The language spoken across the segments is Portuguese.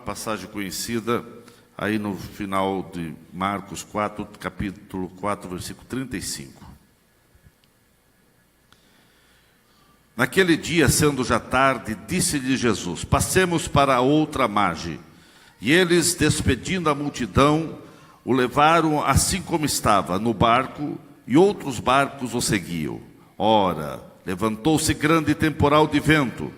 passagem conhecida aí no final de Marcos 4, capítulo 4, versículo 35. Naquele dia, sendo já tarde, disse-lhe Jesus: passemos para a outra margem. E eles, despedindo a multidão, o levaram assim como estava, no barco, e outros barcos o seguiam. Ora, levantou-se grande temporal de vento,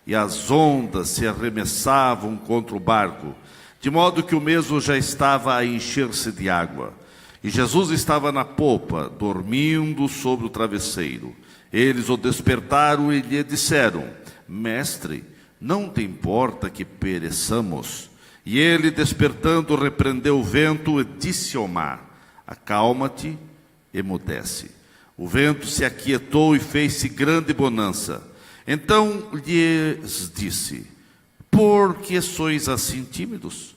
e as ondas se arremessavam contra o barco, de modo que o mesmo já estava a encher-se de água. E Jesus estava na popa, dormindo sobre o travesseiro. Eles o despertaram e lhe disseram: Mestre, não te importa que pereçamos? E ele, despertando, repreendeu o vento e disse ao mar: acalma-te, emudece. O vento se aquietou e fez-se grande bonança. Então lhes disse: por que sois assim tímidos?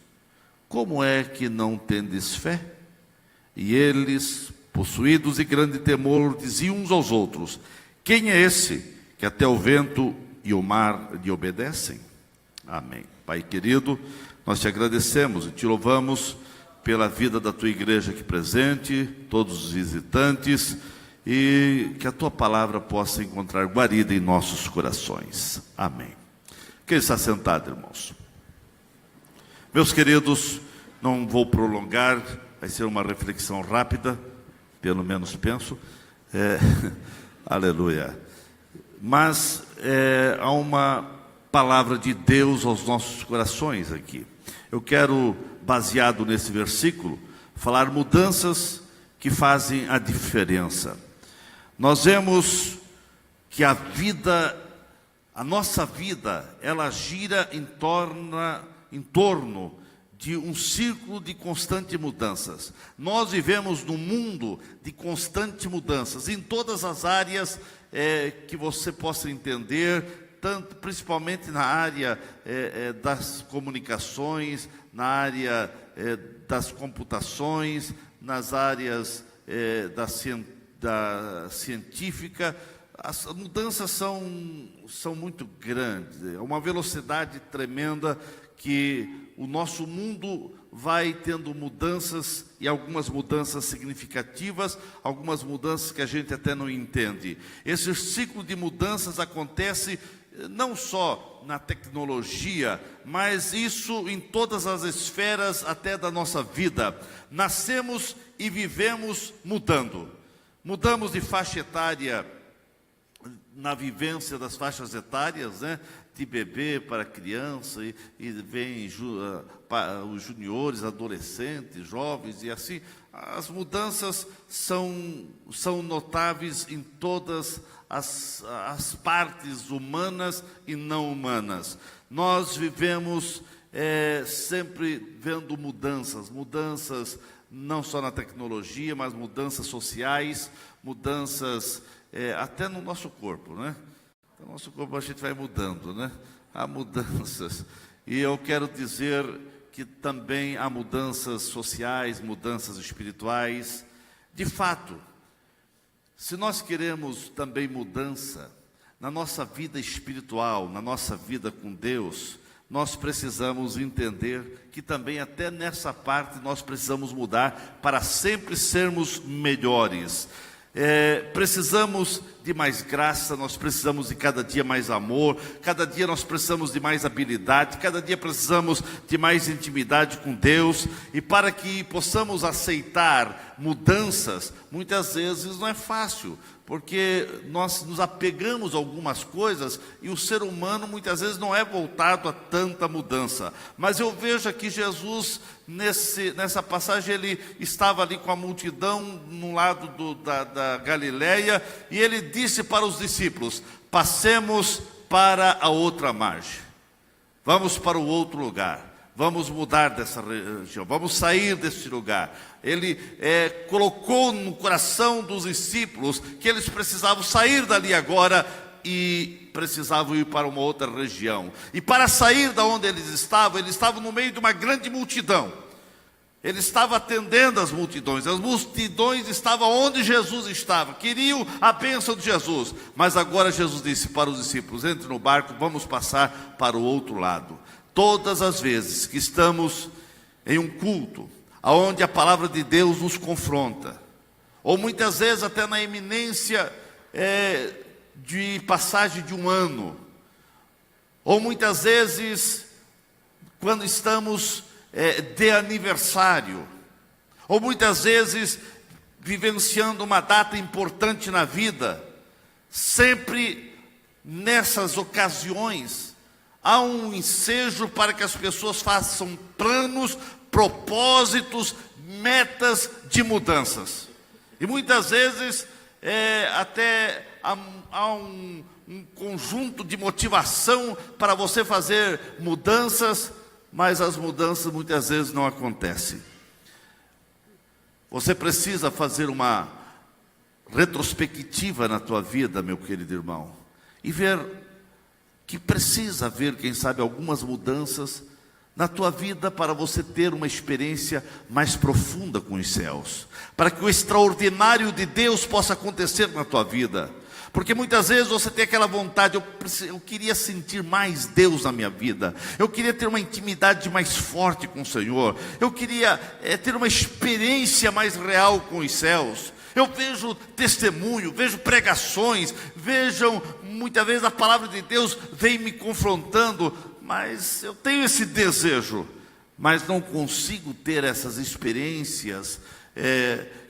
Como é que não tendes fé? E eles, possuídos de grande temor, diziam uns aos outros: quem é esse que até o vento e o mar lhe obedecem? Amém. Pai querido, nós te agradecemos e te louvamos pela vida da tua igreja aqui presente, todos os visitantes, e que a tua palavra possa encontrar guarida em nossos corações. Amém. Quem está sentado, irmãos? Meus queridos, não vou prolongar, vai ser uma reflexão rápida, pelo menos penso. Aleluia. Mas há uma palavra de Deus aos nossos corações aqui. Eu quero, baseado nesse versículo, falar mudanças que fazem a diferença. Nós vemos que a nossa vida, ela gira em torno de um círculo de constantes mudanças. Nós vivemos num mundo de constantes mudanças, em todas as áreas que você possa entender, principalmente na área das comunicações, na área das computações, nas áreas da científica. As mudanças são muito grandes, é uma velocidade tremenda que o nosso mundo vai tendo mudanças, e algumas mudanças significativas, algumas mudanças que a gente até não entende. Esse ciclo de mudanças acontece não só na tecnologia, mas isso em todas as esferas até da nossa vida. Nascemos e vivemos mudando. Mudamos de faixa etária na vivência das faixas etárias, né? De bebê para criança, e vem os juniores, adolescentes, jovens, e assim. As mudanças são notáveis em todas as partes humanas e não humanas. Nós vivemos sempre vendo mudanças não só na tecnologia, mas mudanças sociais, mudanças até no nosso corpo, né? No nosso corpo a gente vai mudando, né? Há mudanças. E eu quero dizer que também há mudanças sociais, mudanças espirituais. De fato, se nós queremos também mudança na nossa vida espiritual, na nossa vida com Deus, nós precisamos entender que também até nessa parte nós precisamos mudar para sempre sermos melhores. Precisamos de mais graça, nós precisamos de cada dia mais amor, cada dia nós precisamos de mais habilidade, cada dia precisamos de mais intimidade com Deus, e para que possamos aceitar mudanças, muitas vezes não é fácil, porque nós nos apegamos a algumas coisas, e o ser humano muitas vezes não é voltado a tanta mudança. Mas eu vejo aqui Jesus, nessa passagem, ele estava ali com a multidão, no lado da Galileia, e ele disse para os discípulos: passemos para a outra margem, vamos para o outro lugar. Vamos mudar dessa região, vamos sair desse lugar. Ele colocou no coração dos discípulos que eles precisavam sair dali agora e precisavam ir para uma outra região. E para sair da onde eles estavam no meio de uma grande multidão. Ele estava atendendo as multidões estavam onde Jesus estava, queriam a bênção de Jesus. Mas agora Jesus disse para os discípulos: entre no barco, vamos passar para o outro lado. todas as vezes que estamos em um culto, onde a palavra de Deus nos confronta, ou muitas vezes até na iminência de passagem de um ano, ou muitas vezes quando estamos de aniversário, ou muitas vezes vivenciando uma data importante na vida, sempre nessas ocasiões há um ensejo para que as pessoas façam planos, propósitos, metas de mudanças. E muitas vezes até há um conjunto de motivação para você fazer mudanças, mas as mudanças muitas vezes não acontecem. Você precisa fazer uma retrospectiva na tua vida, meu querido irmão, e ver que precisa haver, quem sabe, algumas mudanças na tua vida para você ter uma experiência mais profunda com os céus, para que o extraordinário de Deus possa acontecer na tua vida. Porque muitas vezes você tem aquela vontade, eu queria sentir mais Deus na minha vida, eu queria ter uma intimidade mais forte com o Senhor, eu queria ter uma experiência mais real com os céus. Eu vejo testemunho, vejo pregações, vejo muitas vezes a palavra de Deus vem me confrontando, mas eu tenho esse desejo, mas não consigo ter essas experiências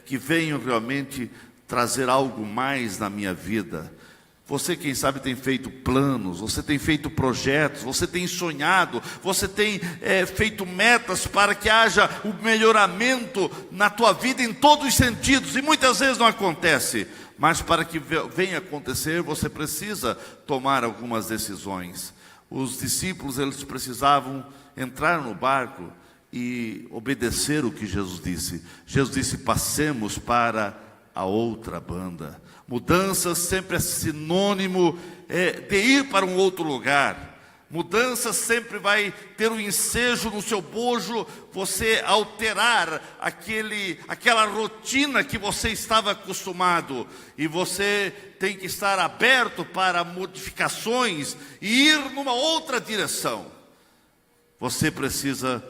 que venham realmente trazer algo mais na minha vida. Você, quem sabe, tem feito planos, você tem feito projetos, você tem sonhado, você tem feito metas para que haja o melhoramento na tua vida em todos os sentidos, e muitas vezes não acontece, mas para que venha acontecer, você precisa tomar algumas decisões. Os discípulos, eles precisavam entrar no barco e obedecer o que Jesus disse. Jesus disse: passemos para a outra banda. Mudança sempre é sinônimo de ir para um outro lugar. Mudança sempre vai ter um ensejo no seu bojo, você alterar aquela rotina que você estava acostumado, e você tem que estar aberto para modificações e ir numa outra direção. Você precisa,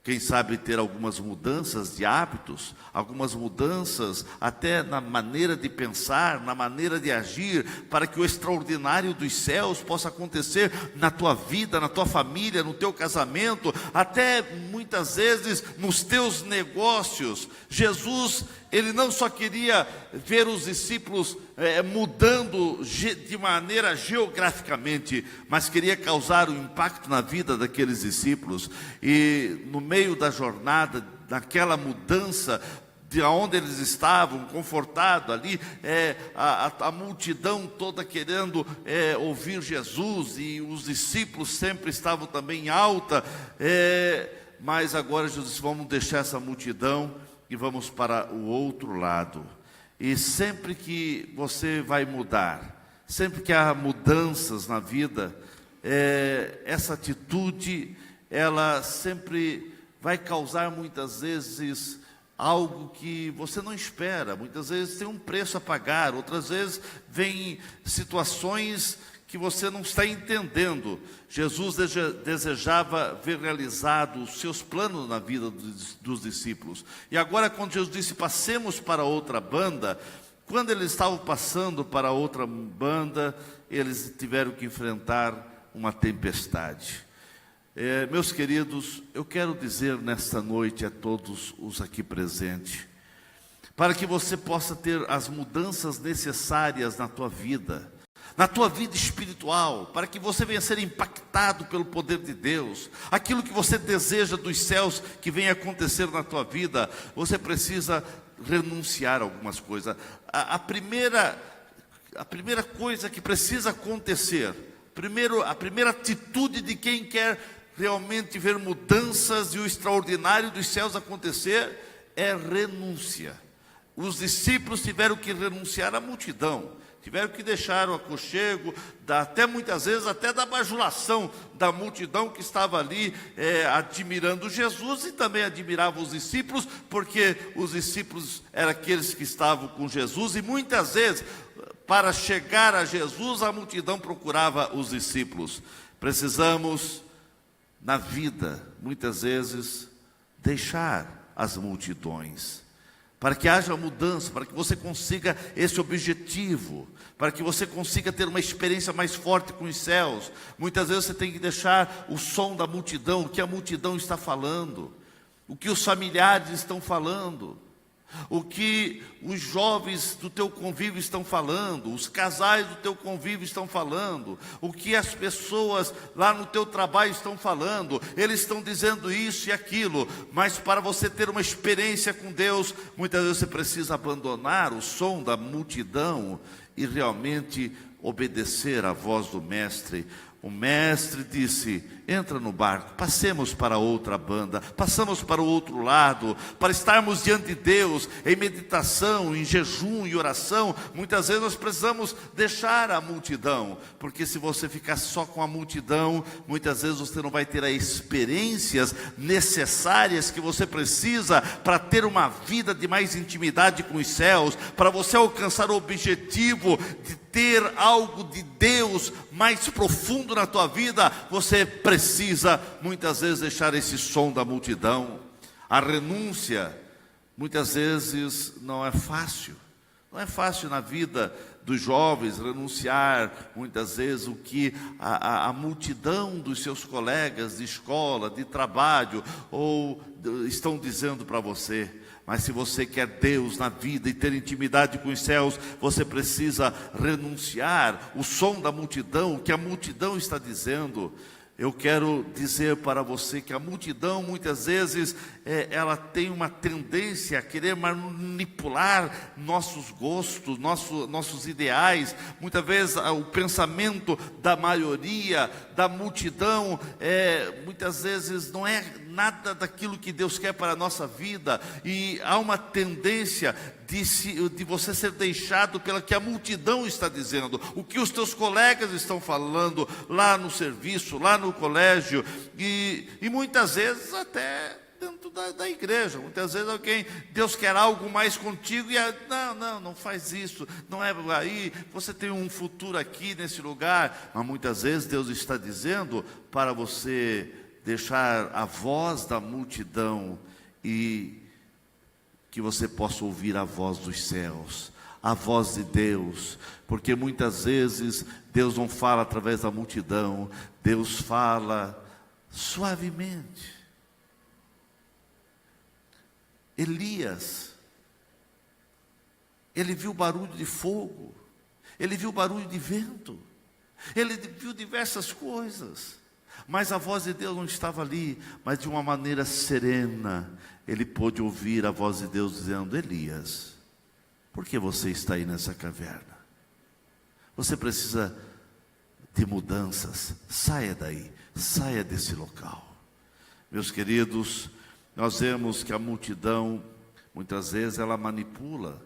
quem sabe, ter algumas mudanças de hábitos, algumas mudanças até na maneira de pensar, na maneira de agir, para que o extraordinário dos céus possa acontecer na tua vida, na tua família, no teu casamento, até muitas vezes nos teus negócios. Jesus, ele não só queria ver os discípulos mudando de maneira geograficamente, mas queria causar um impacto na vida daqueles discípulos. E no meio da jornada, naquela mudança, de onde eles estavam, confortados ali, a multidão toda querendo ouvir Jesus, e os discípulos sempre estavam também em alta, mas agora Jesus disse: vamos deixar essa multidão e vamos para o outro lado. E sempre que você vai mudar, sempre que há mudanças na vida, essa atitude, ela sempre vai causar muitas vezes algo que você não espera. Muitas vezes tem um preço a pagar, outras vezes vem situações que você não está entendendo. Jesus desejava ver realizados os seus planos na vida dos discípulos. E agora, quando Jesus disse: passemos para outra banda, quando eles estavam passando para outra banda, eles tiveram que enfrentar uma tempestade. Meus queridos, eu quero dizer nesta noite a todos os aqui presentes, para que você possa ter as mudanças necessárias na tua vida espiritual, para que você venha ser impactado pelo poder de Deus, aquilo que você deseja dos céus que venha acontecer na tua vida, você precisa renunciar a algumas coisas. A primeira coisa que precisa acontecer, a primeira atitude de quem quer realmente ver mudanças e o extraordinário dos céus acontecer, é renúncia. Os discípulos tiveram que renunciar à multidão, tiveram que deixar o aconchego, até muitas vezes até da bajulação da multidão que estava ali admirando Jesus, e também admirava os discípulos, porque os discípulos eram aqueles que estavam com Jesus, e muitas vezes, para chegar a Jesus, a multidão procurava os discípulos. Precisamos na vida, muitas vezes, deixar as multidões, para que haja mudança, para que você consiga esse objetivo, para que você consiga ter uma experiência mais forte com os céus. Muitas vezes você tem que deixar o som da multidão, o que a multidão está falando, o que os familiares estão falando, o que os jovens do teu convívio estão falando, os casais do teu convívio estão falando, o que as pessoas lá no teu trabalho estão falando. Eles estão dizendo isso e aquilo, mas para você ter uma experiência com Deus, muitas vezes você precisa abandonar o som da multidão e realmente obedecer à voz do Mestre. O Mestre disse: entra no barco, passemos para outra banda, passamos para o outro lado, para estarmos diante de Deus, em meditação, em jejum e oração. Muitas vezes nós precisamos deixar a multidão, porque se você ficar só com a multidão, muitas vezes você não vai ter as experiências necessárias que você precisa para ter uma vida de mais intimidade com os céus, para você alcançar o objetivo de ter algo de Deus mais profundo na tua vida. Você precisa muitas vezes deixar esse som da multidão. A renúncia muitas vezes não é fácil. Não é fácil na vida dos jovens renunciar muitas vezes o que a multidão dos seus colegas de escola, de trabalho, ou estão dizendo para você. Mas se você quer Deus na vida e ter intimidade com os céus, você precisa renunciar o som da multidão, o que a multidão está dizendo. Eu quero dizer para você que a multidão muitas vezes ela tem uma tendência a querer manipular nossos gostos, nossos ideais. Muitas vezes o pensamento da maioria, da multidão, muitas vezes não é nada daquilo que Deus quer para a nossa vida. E há uma tendência de você ser deixado pela que a multidão está dizendo, o que os teus colegas estão falando lá no serviço, lá no colégio, e muitas vezes até dentro da igreja. Muitas vezes Deus quer algo mais contigo e não faz isso, não é aí, você tem um futuro aqui nesse lugar. Mas muitas vezes Deus está dizendo para você deixar a voz da multidão e que você possa ouvir a voz dos céus, a voz de Deus, porque muitas vezes Deus não fala através da multidão, Deus fala suavemente. Elias, ele viu barulho de fogo, ele viu barulho de vento, ele viu diversas coisas, mas a voz de Deus não estava ali. Mas de uma maneira serena, ele pôde ouvir a voz de Deus dizendo: Elias, por que você está aí nessa caverna? Você precisa de mudanças, saia daí, saia desse local. Meus queridos, nós vemos que a multidão, muitas vezes ela manipula,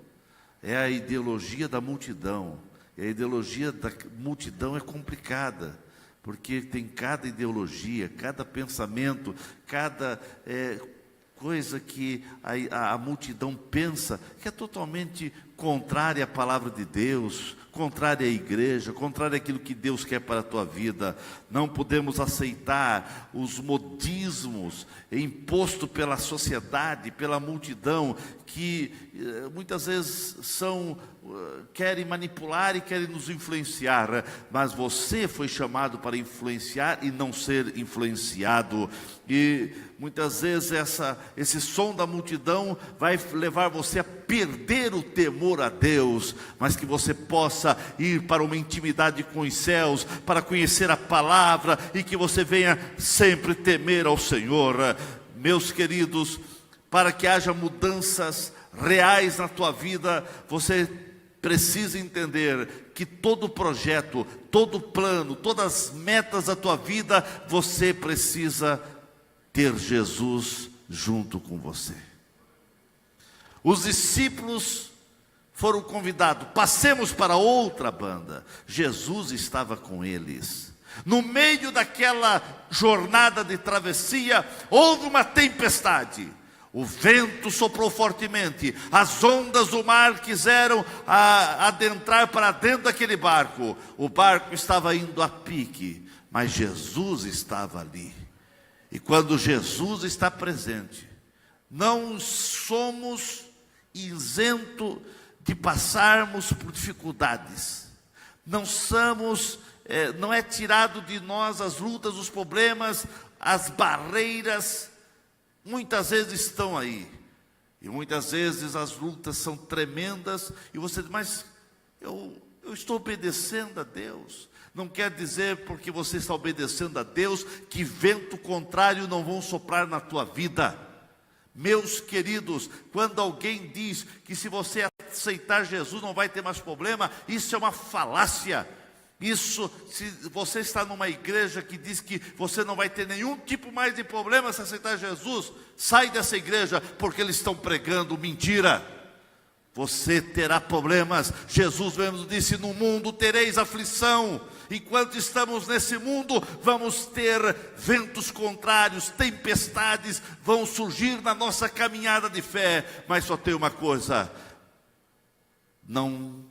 é a ideologia da multidão, e a ideologia da multidão é complicada, porque tem cada ideologia, cada pensamento, cada coisa que a multidão pensa, que é totalmente contrária à palavra de Deus, contrária à igreja, contrária àquilo que Deus quer para a tua vida. Não podemos aceitar os modismos impostos pela sociedade, pela multidão, que muitas vezes querem manipular e querem nos influenciar. Mas você foi chamado para influenciar e não ser influenciado. E muitas vezes esse som da multidão vai levar você a perder o temor a Deus, mas que você possa ir para uma intimidade com os céus, para conhecer a palavra, e que você venha sempre temer ao Senhor. Meus queridos, para que haja mudanças reais na tua vida, você precisa entender que todo projeto, todo plano, todas as metas da tua vida, você precisa ter Jesus junto com você. Os discípulos foram convidados: passemos para outra banda. Jesus estava com eles. No meio daquela jornada de travessia, houve uma tempestade. O vento soprou fortemente, as ondas do mar quiseram adentrar para dentro daquele barco. O barco estava indo a pique, mas Jesus estava ali. E quando Jesus está presente, não somos isentos de passarmos por dificuldades. Não é tirado de nós as lutas, os problemas, as barreiras. Muitas vezes estão aí. E muitas vezes as lutas são tremendas. E você diz, mas eu estou obedecendo a Deus. Não quer dizer, porque você está obedecendo a Deus, que vento contrário não vão soprar na tua vida. Meus queridos, quando alguém diz que se você aceitar Jesus não vai ter mais problema, isso é uma falácia. Isso, se você está numa igreja que diz que você não vai ter nenhum tipo mais de problema se aceitar Jesus, sai dessa igreja, porque eles estão pregando mentira. Você terá problemas. Jesus mesmo disse, no mundo tereis aflição. Enquanto estamos nesse mundo, vamos ter ventos contrários, tempestades vão surgir na nossa caminhada de fé. Mas só tem uma coisa, não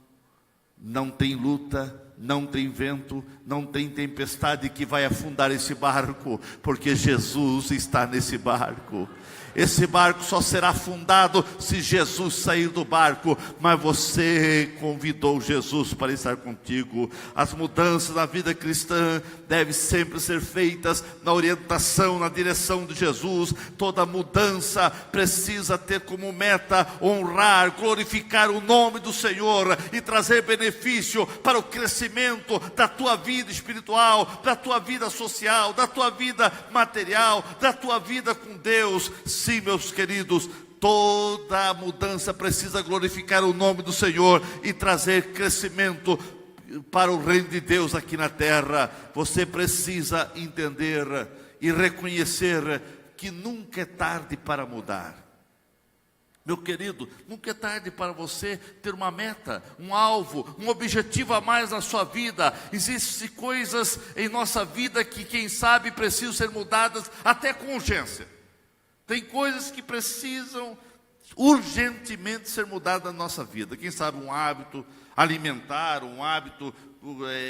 tem luta, não tem vento, não tem tempestade que vai afundar esse barco, porque Jesus está nesse barco. Esse barco só será afundado se Jesus sair do barco, mas você convidou Jesus para estar contigo. As mudanças na vida cristã devem sempre ser feitas na orientação, na direção de Jesus. Toda mudança precisa ter como meta honrar, glorificar o nome do Senhor e trazer benefício para o crescimento da tua vida espiritual, da tua vida social, da tua vida material, da tua vida com Deus. Sim, meus queridos, toda mudança precisa glorificar o nome do Senhor e trazer crescimento para o reino de Deus aqui na terra. Você precisa entender e reconhecer que nunca é tarde para mudar. Meu querido, nunca é tarde para você ter uma meta, um alvo, um objetivo a mais na sua vida. Existem coisas em nossa vida que, quem sabe, precisam ser mudadas até com urgência. Tem coisas que precisam urgentemente ser mudadas na nossa vida. Quem sabe um hábito alimentar, um hábito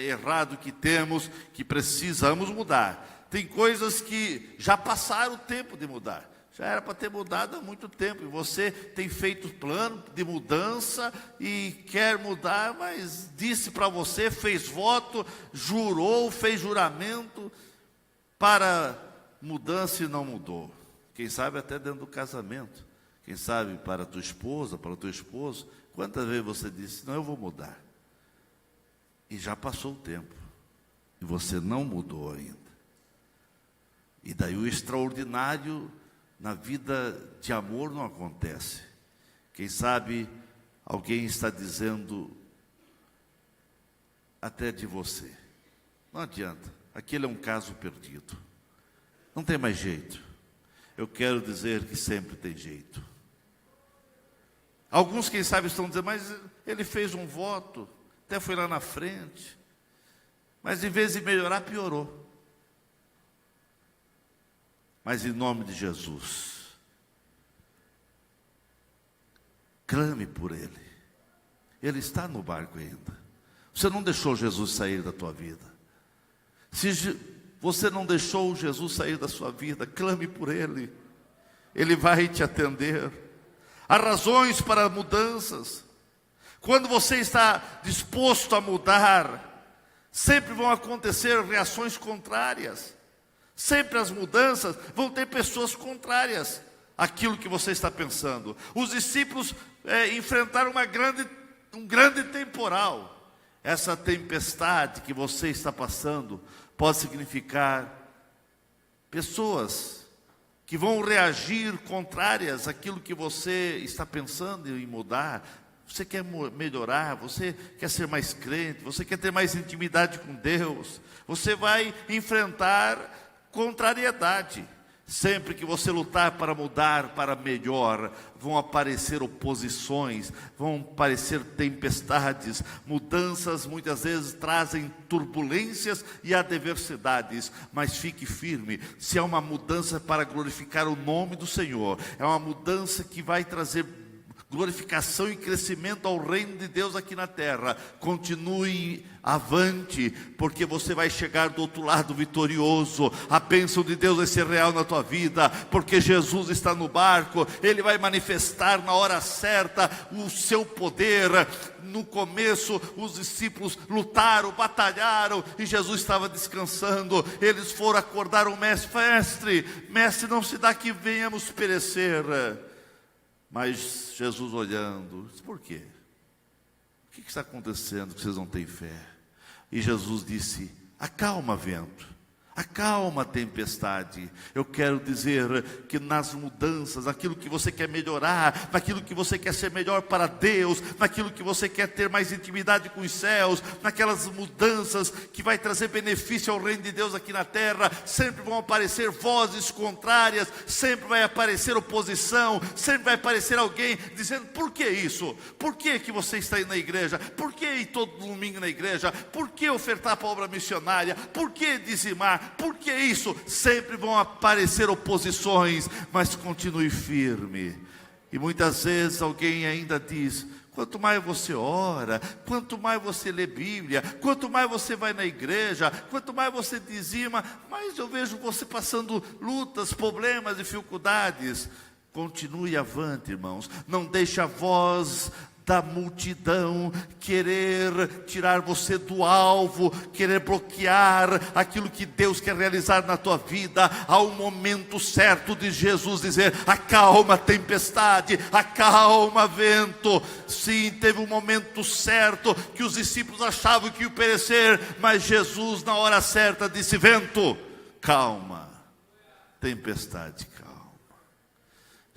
errado que temos, que precisamos mudar. Tem coisas que já passaram o tempo de mudar. Já era para ter mudado há muito tempo. E você tem feito plano de mudança e quer mudar, mas disse para você, fez voto, jurou, fez juramento para mudança e não mudou. Quem sabe até dentro do casamento. Quem sabe para a tua esposa, para o teu esposo. Quantas vezes você disse, não, eu vou mudar. E já passou o tempo. E você não mudou ainda. E daí o extraordinário na vida de amor não acontece. Quem sabe alguém está dizendo até de você. Não adianta. Aquele é um caso perdido. Não tem mais jeito. Eu quero dizer que sempre tem jeito. Alguns, quem sabe, estão dizendo, mas ele fez um voto, até foi lá na frente, mas em vez de melhorar, piorou. Mas em nome de Jesus, clame por ele. Ele está no barco ainda. Você não deixou Jesus sair da tua vida. Se você não deixou Jesus sair da sua vida, clame por ele. Ele vai te atender. Há razões para mudanças. Quando você está disposto a mudar, sempre vão acontecer reações contrárias. Sempre as mudanças vão ter pessoas contrárias àquilo que você está pensando. Os discípulos enfrentaram um grande temporal. Essa tempestade que você está passando pode significar pessoas que vão reagir contrárias àquilo que você está pensando em mudar. Você quer melhorar, você quer ser mais crente, você quer ter mais intimidade com Deus. Você vai enfrentar contrariedade. Sempre que você lutar para mudar para melhor, vão aparecer oposições, vão aparecer tempestades. Mudanças muitas vezes trazem turbulências e adversidades, mas fique firme. Se é uma mudança para glorificar o nome do Senhor, é uma mudança que vai trazer glorificação e crescimento ao reino de Deus aqui na terra. Continue avante, porque você vai chegar do outro lado vitorioso. A bênção de Deus vai ser real na tua vida, porque Jesus está no barco. Ele vai manifestar na hora certa o seu poder. No começo os discípulos lutaram, batalharam, e Jesus estava descansando. Eles foram acordar o mestre: mestre, não se dá que venhamos perecer. Mas Jesus olhando, disse: por quê? O que está acontecendo que vocês não têm fé? E Jesus disse: acalma, vento, acalma, tempestade. Eu quero dizer que nas mudanças, naquilo que você quer melhorar, naquilo que você quer ser melhor para Deus, naquilo que você quer ter mais intimidade com os céus, naquelas mudanças que vai trazer benefício ao reino de Deus aqui na terra, sempre vão aparecer vozes contrárias, sempre vai aparecer oposição, sempre vai aparecer alguém dizendo: por que isso? Por que você está indo na igreja? Por que ir todo domingo na igreja? Por que ofertar para a obra missionária? Por que dizimar? Por que isso? Sempre vão aparecer oposições, mas continue firme. E muitas vezes alguém ainda diz: quanto mais você ora, quanto mais você lê Bíblia, quanto mais você vai na igreja, quanto mais você dizima, mais eu vejo você passando lutas, problemas, dificuldades. Continue avante, irmãos. Não deixe a voz da multidão querer tirar você do alvo, querer bloquear aquilo que Deus quer realizar na tua vida. Há um momento certo de Jesus dizer: acalma, tempestade, acalma, vento. Sim, teve um momento certo que os discípulos achavam que iam perecer, mas Jesus na hora certa disse: vento, calma, tempestade, calma.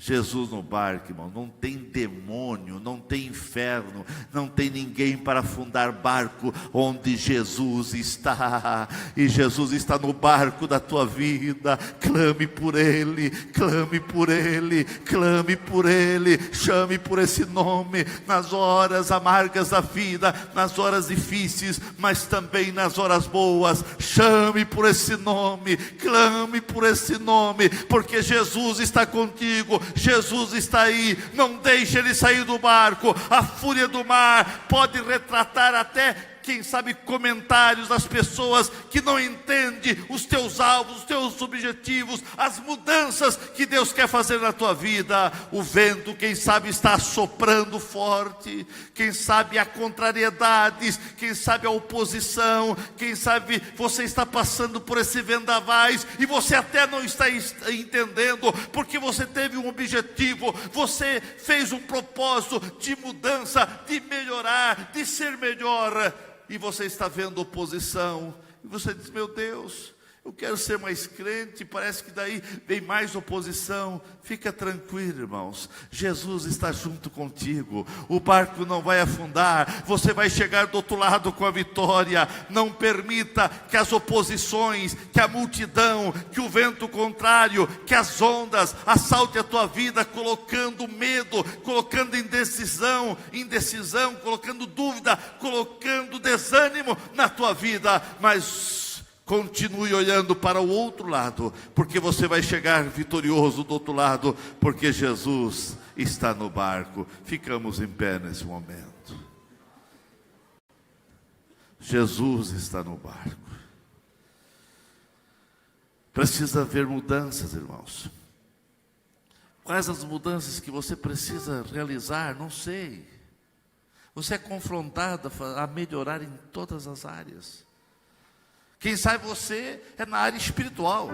Jesus no barco, irmão, não tem demônio, não tem inferno, não tem ninguém para afundar barco onde Jesus está. E Jesus está no barco da tua vida. Clame por Ele, clame por Ele, clame por Ele, chame por esse nome, nas horas amargas da vida, nas horas difíceis, mas também nas horas boas. Chame por esse nome, clame por esse nome, porque Jesus está contigo. Jesus está aí, não deixe ele sair do barco. A fúria do mar pode retratar até, quem sabe, comentários das pessoas que não entendem os teus alvos, os teus objetivos, as mudanças que Deus quer fazer na tua vida. O vento, quem sabe, está soprando forte, quem sabe há contrariedades, quem sabe a oposição, quem sabe você está passando por esse vendavais e você até não está entendendo, porque você teve um objetivo, você fez um propósito de mudança, de melhorar, de ser melhor. E você está vendo oposição, e você diz: meu Deus, eu quero ser mais crente, parece que daí vem mais oposição. Fica tranquilo, irmãos, Jesus está junto contigo. O barco não vai afundar, você vai chegar do outro lado com a vitória. Não permita que as oposições, que a multidão, que o vento contrário, que as ondas assalte a tua vida, colocando medo, colocando indecisão, colocando dúvida, colocando desânimo na tua vida. Mas continue olhando para o outro lado, porque você vai chegar vitorioso do outro lado, porque Jesus está no barco. Ficamos em pé nesse momento. Jesus está no barco. Precisa haver mudanças, irmãos. Quais as mudanças que você precisa realizar? Não sei. Você é confrontado a melhorar em todas as áreas. Quem sabe você é na área espiritual.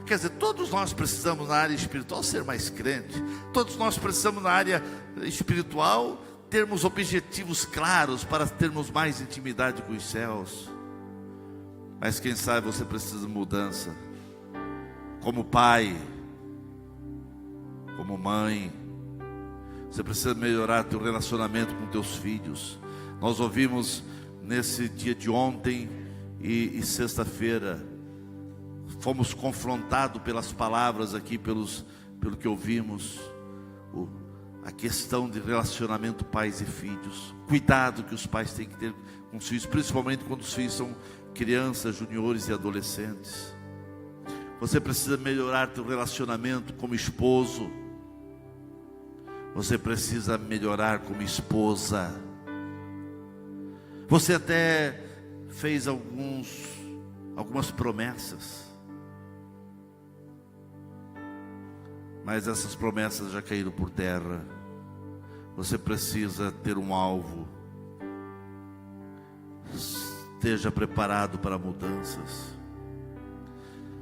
Quer dizer, todos nós precisamos na área espiritual ser mais crente. Todos nós precisamos na área espiritual termos objetivos claros para termos mais intimidade com os céus. Mas quem sabe você precisa de mudança. Como pai, como mãe, você precisa melhorar teu relacionamento com teus filhos. Nós ouvimos nesse dia de ontem e sexta-feira, fomos confrontados pelas palavras aqui, pelo que ouvimos, a questão de relacionamento pais e filhos. Cuidado que os pais têm que ter com os filhos, principalmente quando os filhos são crianças, juniores e adolescentes. Você precisa melhorar teu relacionamento como esposo. Você precisa melhorar como esposa. Você até fez algumas promessas, mas essas promessas já caíram por terra. Você precisa ter um alvo. Esteja preparado para mudanças.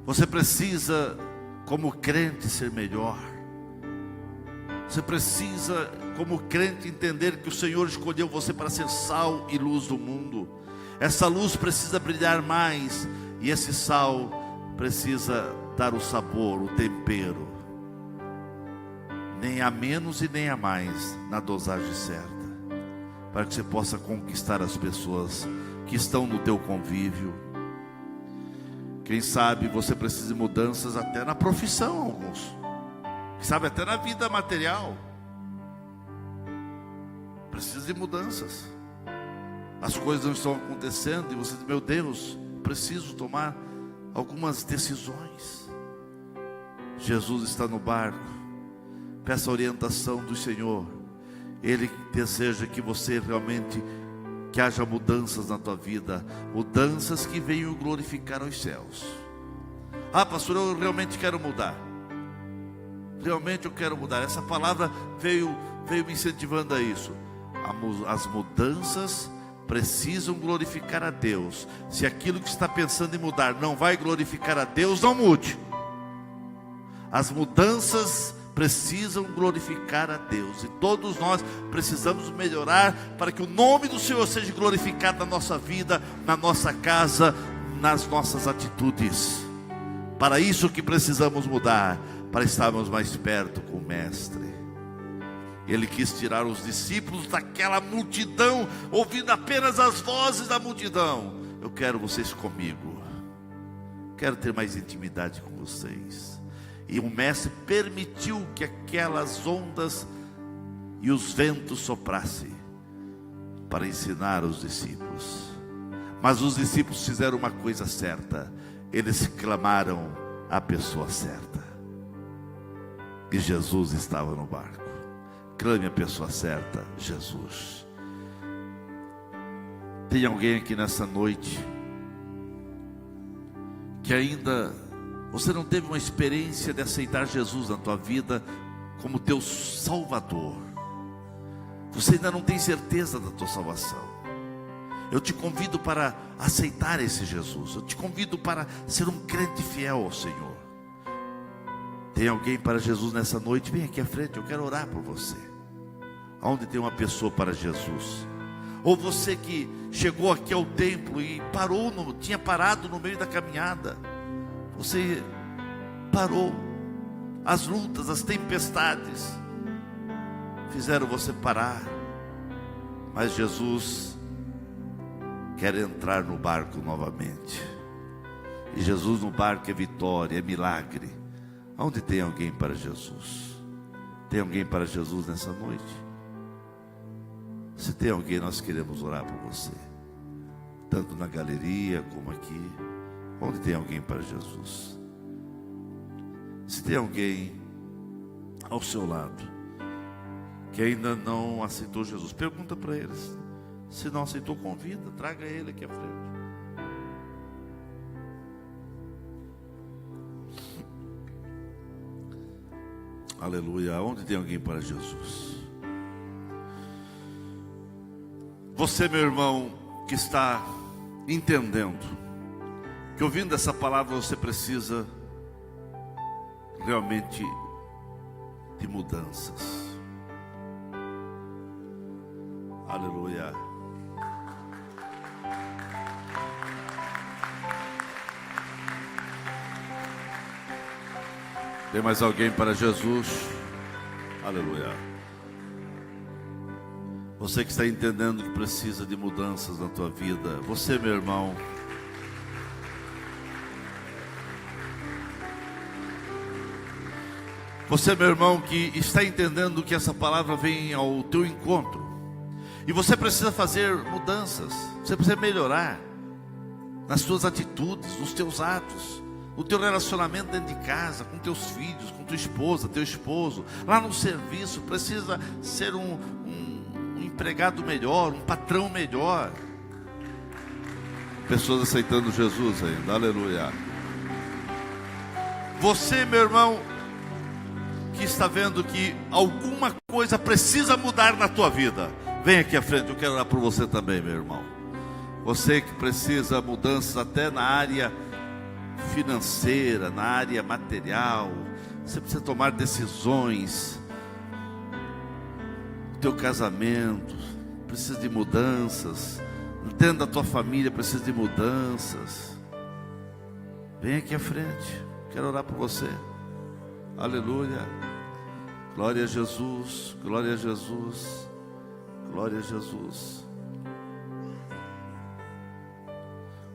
Você precisa, como crente, ser melhor. Você precisa, como crente, entender que o Senhor escolheu você para ser sal e luz do mundo. Essa luz precisa brilhar mais, e esse sal precisa dar o sabor, o tempero. Nem a menos e nem a mais, na dosagem certa, para que você possa conquistar as pessoas que estão no teu convívio. Quem sabe você precisa de mudanças até na profissão, alguns. Quem sabe até na vida material. Precisa de mudanças. As coisas não estão acontecendo e você diz: meu Deus, preciso tomar algumas decisões. Jesus está no barco. Peça a orientação do Senhor. Ele deseja que você realmente, que haja mudanças na tua vida, mudanças que venham glorificar os céus. Ah, pastor, eu realmente quero mudar. Realmente eu quero mudar. Essa palavra veio me incentivando a isso. As mudanças precisam glorificar a Deus. Se aquilo que está pensando em mudar não vai glorificar a Deus, não mude. As mudanças precisam glorificar a Deus, e todos nós precisamos melhorar para que o nome do Senhor seja glorificado na nossa vida, na nossa casa, nas nossas atitudes. Para isso que precisamos mudar, para estarmos mais perto com o Mestre. Ele quis tirar os discípulos daquela multidão, ouvindo apenas as vozes da multidão. Eu quero vocês comigo, quero ter mais intimidade com vocês. E o Mestre permitiu que aquelas ondas e os ventos soprassem para ensinar os discípulos. Mas os discípulos fizeram uma coisa certa: eles clamaram a pessoa certa. E Jesus estava no barco. Clame a pessoa certa, Jesus. Tem alguém aqui nessa noite que ainda você não teve uma experiência de aceitar Jesus na tua vida como teu Salvador? Você ainda não tem certeza da tua salvação. Eu te convido para aceitar esse Jesus. Eu te convido para ser um crente fiel ao Senhor. Tem alguém para Jesus nessa noite? Vem aqui à frente, eu quero orar por você. Aonde tem uma pessoa para Jesus? Ou você que chegou aqui ao templo e tinha parado no meio da caminhada. Você parou. As lutas, as tempestades fizeram você parar. Mas Jesus quer entrar no barco novamente. E Jesus no barco é vitória, é milagre. Onde tem alguém para Jesus? Tem alguém para Jesus nessa noite? Se tem alguém, nós queremos orar por você, tanto na galeria como aqui. Onde tem alguém para Jesus? Se tem alguém ao seu lado que ainda não aceitou Jesus, pergunta para eles. Se não aceitou, convida, traga ele aqui à frente. Aleluia. Onde tem alguém para Jesus? Você, meu irmão, que está entendendo que ouvindo essa palavra você precisa realmente de mudanças. Aleluia. Tem mais alguém para Jesus? Aleluia. Você que está entendendo que precisa de mudanças na tua vida. Você, meu irmão, você, meu irmão, que está entendendo que essa palavra vem ao teu encontro, e você precisa fazer mudanças, você precisa melhorar nas tuas atitudes, nos teus atos, o teu relacionamento dentro de casa, com teus filhos, com tua esposa, teu esposo, lá no serviço, precisa ser um empregado melhor, um patrão melhor. Pessoas aceitando Jesus ainda, aleluia. Você, meu irmão, que está vendo que alguma coisa precisa mudar na tua vida, vem aqui à frente, eu quero orar por você também, meu irmão. Você que precisa mudanças até na área financeira, na área material, você precisa tomar decisões. O teu casamento precisa de mudanças, dentro da tua família precisa de mudanças. Vem aqui à frente, quero orar por você. Aleluia. Glória a Jesus, glória a Jesus, glória a Jesus.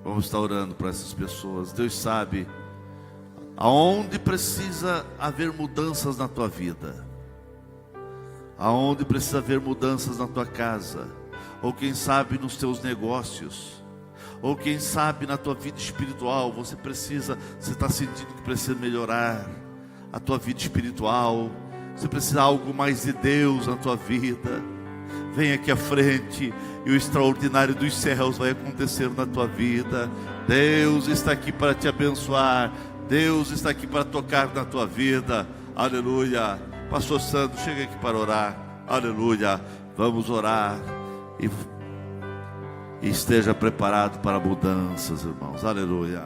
Vamos estar orando para essas pessoas. Deus sabe aonde precisa haver mudanças na tua vida, aonde precisa haver mudanças na tua casa, ou quem sabe nos teus negócios, ou quem sabe na tua vida espiritual. Você está sentindo que precisa melhorar a tua vida espiritual, você precisa de algo mais de Deus na tua vida. Vem aqui à frente e o extraordinário dos céus vai acontecer na tua vida. Deus está aqui para te abençoar, Deus está aqui para tocar na tua vida. Aleluia. Pastor Sandro, chega aqui para orar. Aleluia. Vamos orar e esteja preparado para mudanças, irmãos. Aleluia.